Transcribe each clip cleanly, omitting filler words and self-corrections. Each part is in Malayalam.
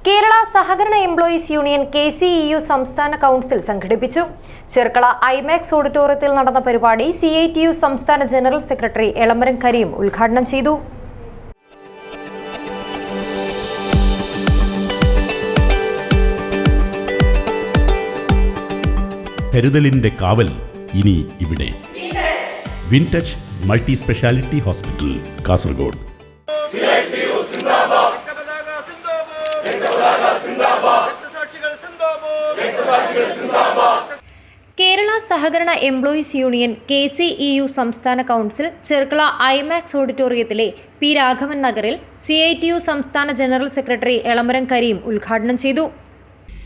കേരള സഹകരണ എംപ്ലോയീസ് യൂണിയൻ KCEU സംസ്ഥാന കൗൺസിൽ സംഘടിപ്പിച്ചു. ചെർക്കള ഐമാക്സ് ഓഡിറ്റോറിയത്തിൽ നടന്ന പരിപാടി CITU സംസ്ഥാന ജനറൽ സെക്രട്ടറി എളമരം കരീം ഉദ്ഘാടനം ചെയ്തു. കരുതലിന്റെ കാവൽ ഇനി ഇവിടെ. Wintouch multi speciality hospital, Kasaragod. Kerala സഹകരണ എംപ്ലോയീസ് യൂണിയൻ KCEU സംസ്ഥാന കൗൺസിൽ ചെർക്കള ഐമാക്സ് ഓഡിറ്റോറിയത്തിലെ P. രാഘവൻ നഗറിൽ CITU സംസ്ഥാന ജനറൽ സെക്രട്ടറി എളമരം കരീം ഉദ്ഘാടനം ചെയ്തു.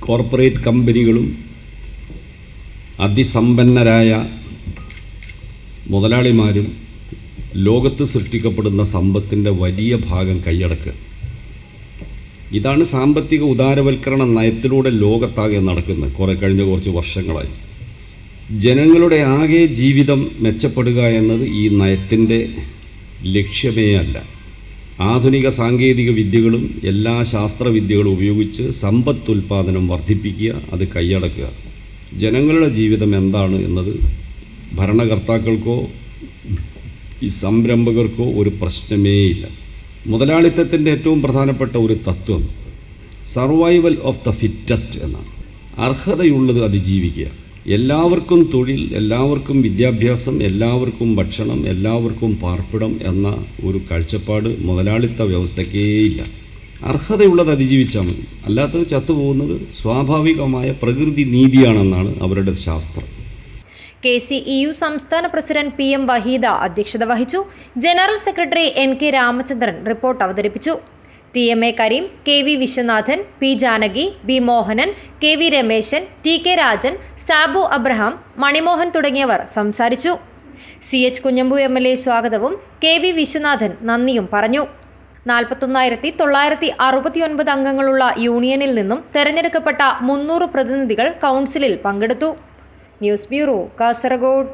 കോർപ്പറേറ്റ് കമ്പനികളും അതിസമ്പന്നരായ മുതലാളിമാരും ലോകത്ത് സൃഷ്ടിക്കപ്പെടുന്ന സമ്പത്തിൻ്റെ വലിയ ഭാഗം കൈയടക്കുക. ഇതാണ് സാമ്പത്തിക ഉദാരവൽക്കരണ നയത്തിലൂടെ ലോകത്താകെ നടക്കുന്നത്. കഴിഞ്ഞ കുറച്ച് വർഷങ്ങളായി ജനങ്ങളുടെ ആകെ ജീവിതം മെച്ചപ്പെടുക എന്നത് ഈ നയത്തിൻ്റെ ലക്ഷ്യമേ അല്ല. ആധുനിക സാങ്കേതിക വിദ്യകളും എല്ലാ ശാസ്ത്രവിദ്യകളും ഉപയോഗിച്ച് സമ്പത്തുൽപാദനം വർദ്ധിപ്പിക്കുക, അത് കൈയടക്കുക. ജനങ്ങളുടെ ജീവിതം എന്താണ് എന്നത് ഭരണകർത്താക്കൾക്കോ ഈ സംരംഭകർക്കോ ഒരു പ്രശ്നമേയില്ല. മുതലാളിത്തത്തിൻ്റെ ഏറ്റവും പ്രധാനപ്പെട്ട ഒരു തത്വം സർവൈവൽ ഓഫ് ദ ഫിറ്റസ്റ്റ് എന്നാണ്. അർഹതയുള്ളത് അതിജീവിക്കുക. എല്ലാവർക്കും തൊഴിൽ, എല്ലാവർക്കും വിദ്യാഭ്യാസം, എല്ലാവർക്കും ഭക്ഷണം, എല്ലാവർക്കും പാർപ്പിടം എന്ന ഒരു കാഴ്ചപ്പാട് മുതലാളിത്ത വ്യവസ്ഥയ്ക്കേയില്ല. അർഹതയുള്ളത് അതിജീവിച്ചാൽ മതി, അല്ലാത്തത് ചത്തുപോകുന്നത് സ്വാഭാവികമായ പ്രകൃതി നീതിയാണെന്നാണ് അവരുടെ ശാസ്ത്രം. KCEU സംസ്ഥാന പ്രസിഡന്റ് PM വഹീദ അധ്യക്ഷത വഹിച്ചു. General secretary NK Ramachandran report അവതരിപ്പിച്ചു. TMA Kareem, KV Viswanathan, P. Janaki, B. Mohanan, KV Ramesan, TK Rajan, Sabu Abraham, Manimohan തുടങ്ങിയവർ സംസാരിച്ചു. CH കുഞ്ഞമ്പു MLA സ്വാഗതവും KV വിശ്വനാഥൻ നന്ദിയും പറഞ്ഞു. 41,969 അംഗങ്ങളുള്ള യൂണിയനിൽ നിന്നും തെരഞ്ഞെടുക്കപ്പെട്ട 300 പ്രതിനിധികൾ കൗൺസിലിൽ പങ്കെടുത്തു. News bureau, Kasaragod.